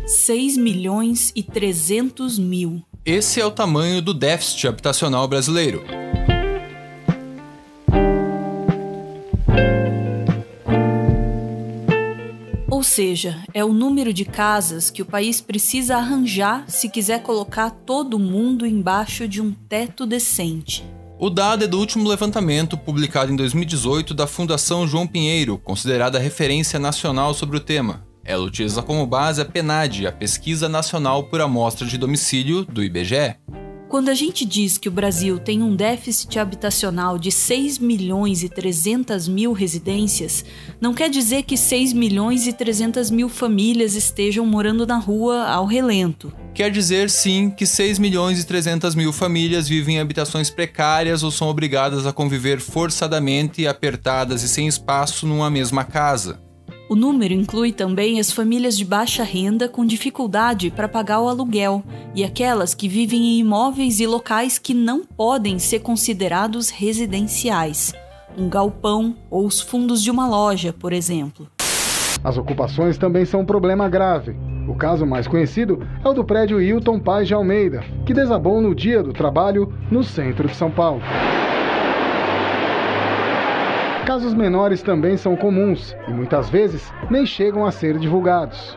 6.300.000. Esse é o tamanho do déficit habitacional brasileiro. Ou seja, é o número de casas que o país precisa arranjar se quiser colocar todo mundo embaixo de um teto decente. O dado é do último levantamento, publicado em 2018, da Fundação João Pinheiro, considerada referência nacional sobre o tema. Ela utiliza como base a PNAD, a Pesquisa Nacional por Amostra de Domicílio, do IBGE. Quando a gente diz que o Brasil tem um déficit habitacional de 6.300.000 residências, não quer dizer que 6.300.000 famílias estejam morando na rua ao relento. Quer dizer, sim, que 6.300.000 famílias vivem em habitações precárias ou são obrigadas a conviver forçadamente, apertadas e sem espaço numa mesma casa. O número inclui também as famílias de baixa renda com dificuldade para pagar o aluguel e aquelas que vivem em imóveis e locais que não podem ser considerados residenciais, um galpão ou os fundos de uma loja, por exemplo. As ocupações também são um problema grave. O caso mais conhecido é o do prédio Hilton Paz de Almeida, que desabou no Dia do Trabalho, no centro de São Paulo. Casos menores também são comuns e muitas vezes nem chegam a ser divulgados.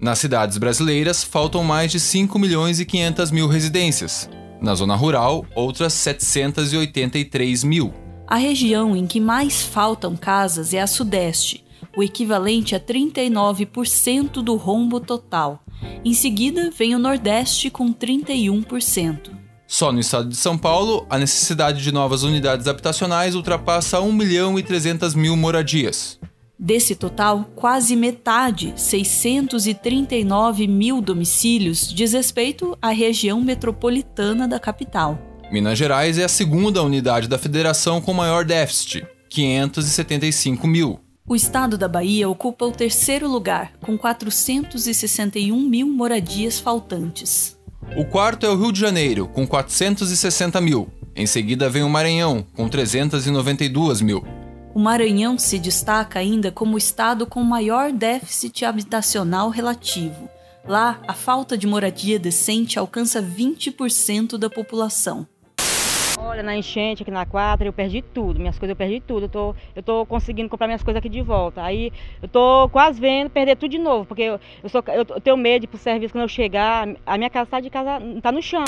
Nas cidades brasileiras, faltam mais de 5.500.000 residências. Na zona rural, outras 783.000. A região em que mais faltam casas é a Sudeste, o equivalente a 39% do rombo total. Em seguida, vem o Nordeste com 31%. Só no estado de São Paulo, a necessidade de novas unidades habitacionais ultrapassa 1.300.000 moradias. Desse total, quase metade, 639.000 domicílios, diz respeito à região metropolitana da capital. Minas Gerais é a segunda unidade da federação com maior déficit, 575.000. O estado da Bahia ocupa o terceiro lugar, com 461.000 moradias faltantes. O quarto é o Rio de Janeiro, com 460.000. Em seguida vem o Maranhão, com 392.000. O Maranhão se destaca ainda como o estado com maior déficit habitacional relativo. Lá, a falta de moradia decente alcança 20% da população. Olha, na enchente aqui na quadra eu perdi tudo, minhas coisas eu perdi tudo. Eu tô conseguindo comprar minhas coisas aqui de volta. Aí eu tô quase vendo perder tudo de novo, porque eu tenho medo de ir pro serviço quando eu chegar, a minha casa tá no chão.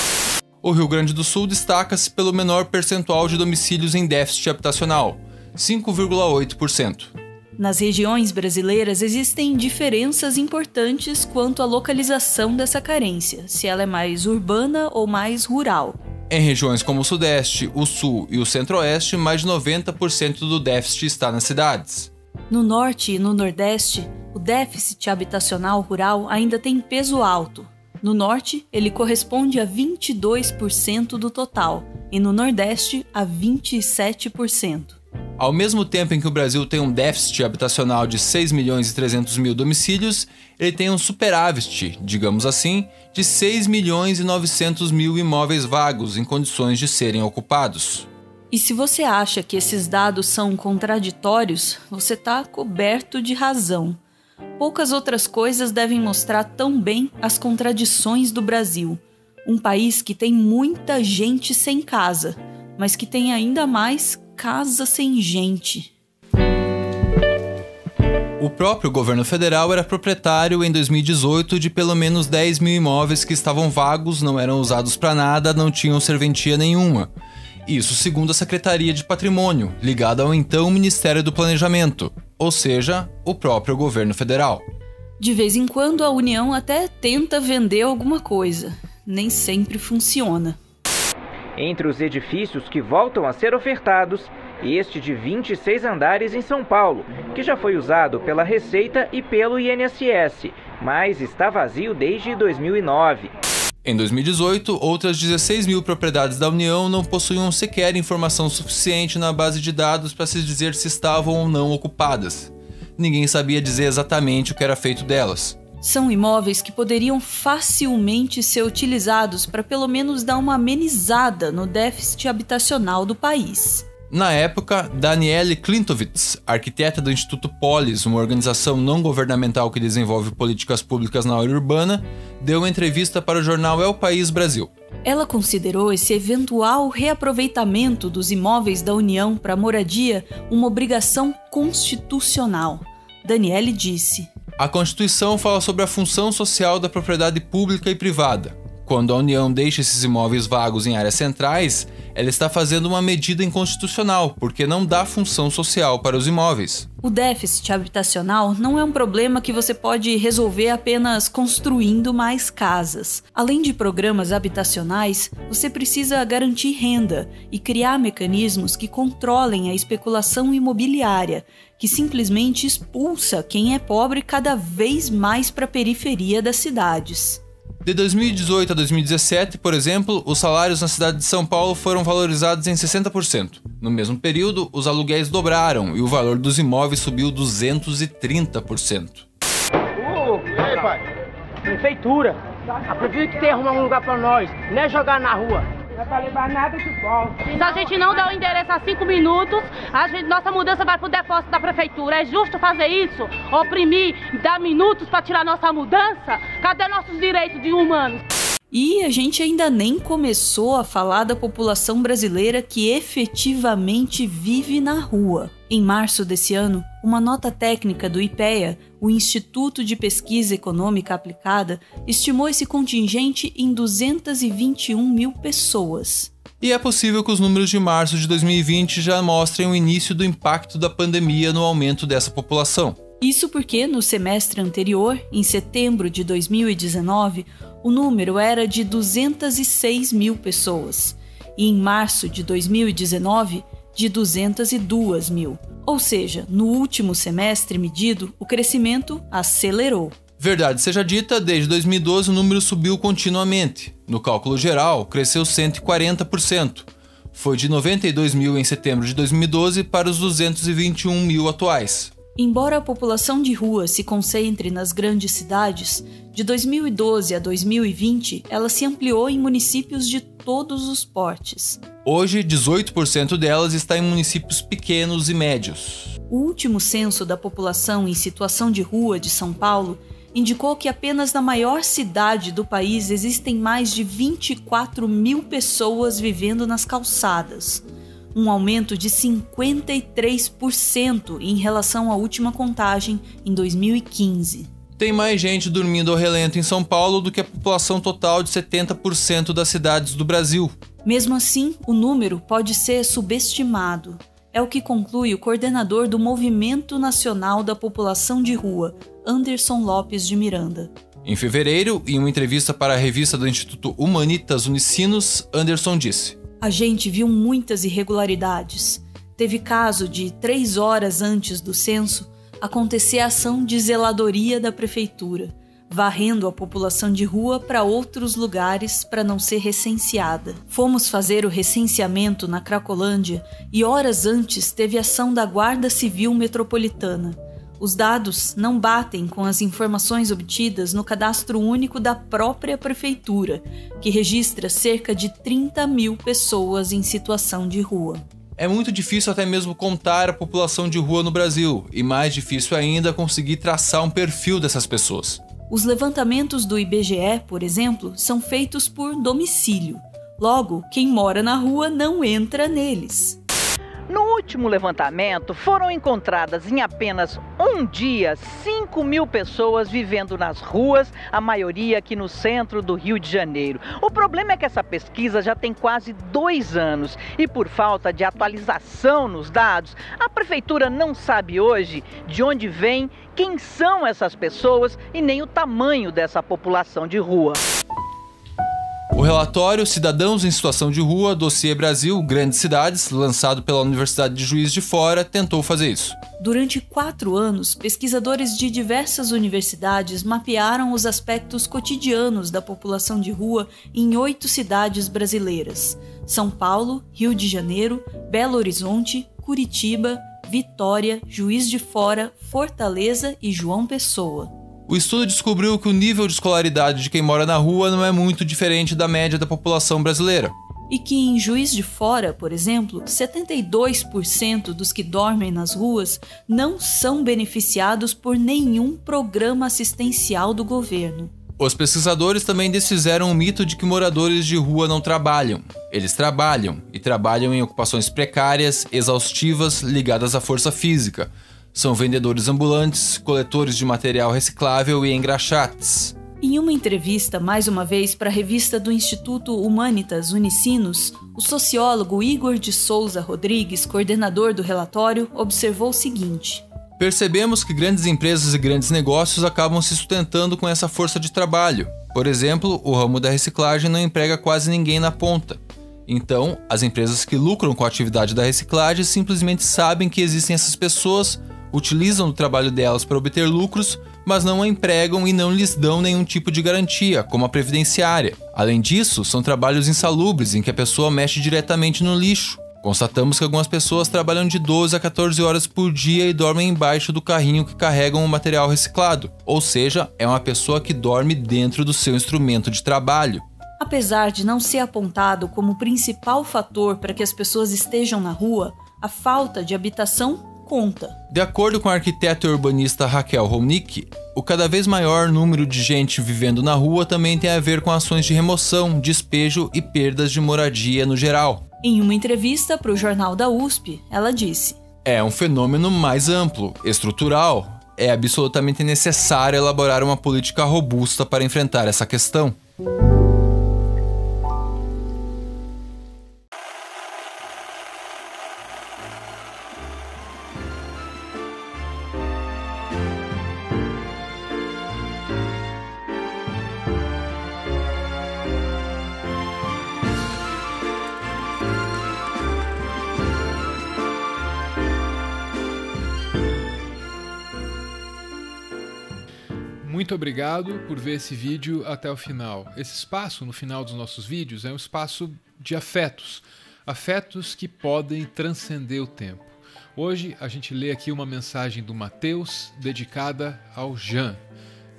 O Rio Grande do Sul destaca-se pelo menor percentual de domicílios em déficit habitacional, 5,8%. Nas regiões brasileiras existem diferenças importantes quanto à localização dessa carência, se ela é mais urbana ou mais rural. Em regiões como o Sudeste, o Sul e o Centro-Oeste, mais de 90% do déficit está nas cidades. No Norte e no Nordeste, o déficit habitacional rural ainda tem peso alto. No Norte, ele corresponde a 22% do total, e no Nordeste, a 27%. Ao mesmo tempo em que o Brasil tem um déficit habitacional de 6.300.000 domicílios, ele tem um superávit, digamos assim, de 6.900.000 imóveis vagos em condições de serem ocupados. E se você acha que esses dados são contraditórios, você está coberto de razão. Poucas outras coisas devem mostrar tão bem as contradições do Brasil. Um país que tem muita gente sem casa, mas que tem ainda mais casa sem gente. O próprio governo federal era proprietário em 2018 de pelo menos 10.000 imóveis que estavam vagos, não eram usados para nada, não tinham serventia nenhuma. Isso segundo a Secretaria de Patrimônio, ligada ao então Ministério do Planejamento, ou seja, o próprio governo federal. De vez em quando a União até tenta vender alguma coisa, nem sempre funciona. Entre os edifícios que voltam a ser ofertados, este de 26 andares em São Paulo, que já foi usado pela Receita e pelo INSS, mas está vazio desde 2009. Em 2018, outras 16.000 propriedades da União não possuíam sequer informação suficiente na base de dados para se dizer se estavam ou não ocupadas. Ninguém sabia dizer exatamente o que era feito delas. São imóveis que poderiam facilmente ser utilizados para pelo menos dar uma amenizada no déficit habitacional do país. Na época, Daniele Klintovitz, arquiteta do Instituto Polis, uma organização não governamental que desenvolve políticas públicas na área urbana, deu uma entrevista para o jornal El País Brasil. Ela considerou esse eventual reaproveitamento dos imóveis da União para moradia uma obrigação constitucional. Daniele disse: a Constituição fala sobre a função social da propriedade pública e privada. Quando a União deixa esses imóveis vagos em áreas centrais, ela está fazendo uma medida inconstitucional, porque não dá função social para os imóveis. O déficit habitacional não é um problema que você pode resolver apenas construindo mais casas. Além de programas habitacionais, você precisa garantir renda e criar mecanismos que controlem a especulação imobiliária, que simplesmente expulsa quem é pobre cada vez mais para a periferia das cidades. De 2018 a 2017, por exemplo, os salários na cidade de São Paulo foram valorizados em 60%. No mesmo período, os aluguéis dobraram e o valor dos imóveis subiu 230%. E aí, pai? Prefeitura. A prefeitura que tem que arrumar um lugar pra nós, não é jogar na rua. Não é pra levar nada de volta. Se a gente não der o endereço há 5 minutos, nossa mudança vai pro depósito da prefeitura. É justo fazer isso? Oprimir, dar minutos para tirar nossa mudança? Cadê nossos direitos de humanos? E a gente ainda nem começou a falar da população brasileira que efetivamente vive na rua. Em março desse ano, uma nota técnica do IPEA, o Instituto de Pesquisa Econômica Aplicada, estimou esse contingente em 221 mil pessoas. E é possível que os números de março de 2020 já mostrem o início do impacto da pandemia no aumento dessa população. Isso porque, no semestre anterior, em setembro de 2019, o número era de 206 mil pessoas, e em março de 2019, de 202 mil. Ou seja, no último semestre medido, o crescimento acelerou. Verdade seja dita, desde 2012 o número subiu continuamente. No cálculo geral, cresceu 140%. Foi de 92 mil em setembro de 2012 para os 221 mil atuais. Embora a população de rua se concentre nas grandes cidades, de 2012 a 2020 ela se ampliou em municípios de todos os portes. Hoje, 18% delas está em municípios pequenos e médios. O último censo da população em situação de rua de São Paulo indicou que apenas na maior cidade do país existem mais de 24 mil pessoas vivendo nas calçadas. Um aumento de 53% em relação à última contagem em 2015. Tem mais gente dormindo ao relento em São Paulo do que a população total de 70% das cidades do Brasil. Mesmo assim, o número pode ser subestimado. É o que conclui o coordenador do Movimento Nacional da População de Rua, Anderson Lopes de Miranda. Em fevereiro, em uma entrevista para a revista do Instituto Humanitas Unicinos, Anderson disse: a gente viu muitas irregularidades. Teve caso de 3 horas antes do censo acontecer a ação de zeladoria da prefeitura, varrendo a população de rua para outros lugares para não ser recenseada. Fomos fazer o recenseamento na Cracolândia e horas antes teve ação da Guarda Civil Metropolitana. Os dados não batem com as informações obtidas no cadastro único da própria prefeitura, que registra cerca de 30 mil pessoas em situação de rua. É muito difícil até mesmo contar a população de rua no Brasil, e mais difícil ainda conseguir traçar um perfil dessas pessoas. Os levantamentos do IBGE, por exemplo, são feitos por domicílio. Logo, quem mora na rua não entra neles. No último levantamento, foram encontradas em apenas um dia 5 mil pessoas vivendo nas ruas, a maioria aqui no centro do Rio de Janeiro. O problema é que essa pesquisa já tem quase 2 anos e, por falta de atualização nos dados, a prefeitura não sabe hoje de onde vem, quem são essas pessoas e nem o tamanho dessa população de rua. O relatório Cidadãos em Situação de Rua, Dossiê Brasil, Grandes Cidades, lançado pela Universidade de Juiz de Fora, tentou fazer isso. Durante 4 anos, pesquisadores de diversas universidades mapearam os aspectos cotidianos da população de rua em 8 cidades brasileiras: São Paulo, Rio de Janeiro, Belo Horizonte, Curitiba, Vitória, Juiz de Fora, Fortaleza e João Pessoa. O estudo descobriu que o nível de escolaridade de quem mora na rua não é muito diferente da média da população brasileira. e que em Juiz de Fora, por exemplo, 72% dos que dormem nas ruas não são beneficiados por nenhum programa assistencial do governo. Os pesquisadores também desfizeram o mito de que moradores de rua não trabalham. Eles trabalham, e trabalham em ocupações precárias, exaustivas, ligadas à força física. São vendedores ambulantes, coletores de material reciclável e engraxates. Em uma entrevista, mais uma vez, para a revista do Instituto Humanitas Unicinos, o sociólogo Igor de Souza Rodrigues, coordenador do relatório, observou o seguinte: percebemos que grandes empresas e grandes negócios acabam se sustentando com essa força de trabalho. Por exemplo, o ramo da reciclagem não emprega quase ninguém na ponta. Então, as empresas que lucram com a atividade da reciclagem simplesmente sabem que existem essas pessoas, utilizam o trabalho delas para obter lucros, mas não a empregam e não lhes dão nenhum tipo de garantia, como a previdenciária. Além disso, são trabalhos insalubres em que a pessoa mexe diretamente no lixo. Constatamos que algumas pessoas trabalham de 12 a 14 horas por dia e dormem embaixo do carrinho que carregam o material reciclado. Ou seja, é uma pessoa que dorme dentro do seu instrumento de trabalho. Apesar de não ser apontado como principal fator para que as pessoas estejam na rua, a falta de habitação conta. De acordo com a arquiteta e urbanista Raquel Rolnick, o cada vez maior número de gente vivendo na rua também tem a ver com ações de remoção, despejo e perdas de moradia no geral. Em uma entrevista para o jornal da USP, ela disse: é um fenômeno mais amplo, estrutural. É absolutamente necessário elaborar uma política robusta para enfrentar essa questão. Muito obrigado por ver esse vídeo até o final. Esse espaço no final dos nossos vídeos é um espaço de afetos. Afetos que podem transcender o tempo. Hoje a gente lê aqui uma mensagem do Mateus dedicada ao Jean.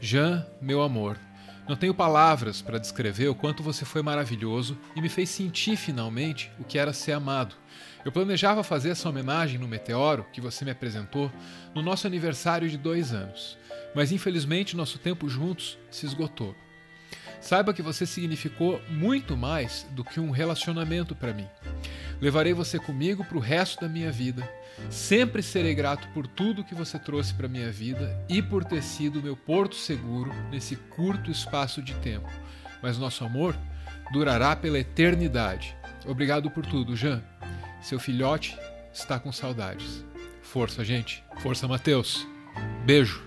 Jean, meu amor, não tenho palavras para descrever o quanto você foi maravilhoso e me fez sentir finalmente o que era ser amado. Eu planejava fazer essa homenagem no Meteoro, que você me apresentou, no nosso aniversário de 2 anos. Mas infelizmente nosso tempo juntos se esgotou. Saiba que você significou muito mais do que um relacionamento para mim. Levarei você comigo para o resto da minha vida. Sempre serei grato por tudo que você trouxe para minha vida e por ter sido meu porto seguro nesse curto espaço de tempo. Mas nosso amor durará pela eternidade. Obrigado por tudo, Jean. Seu filhote está com saudades. Força, gente. Força, Mateus. Beijo.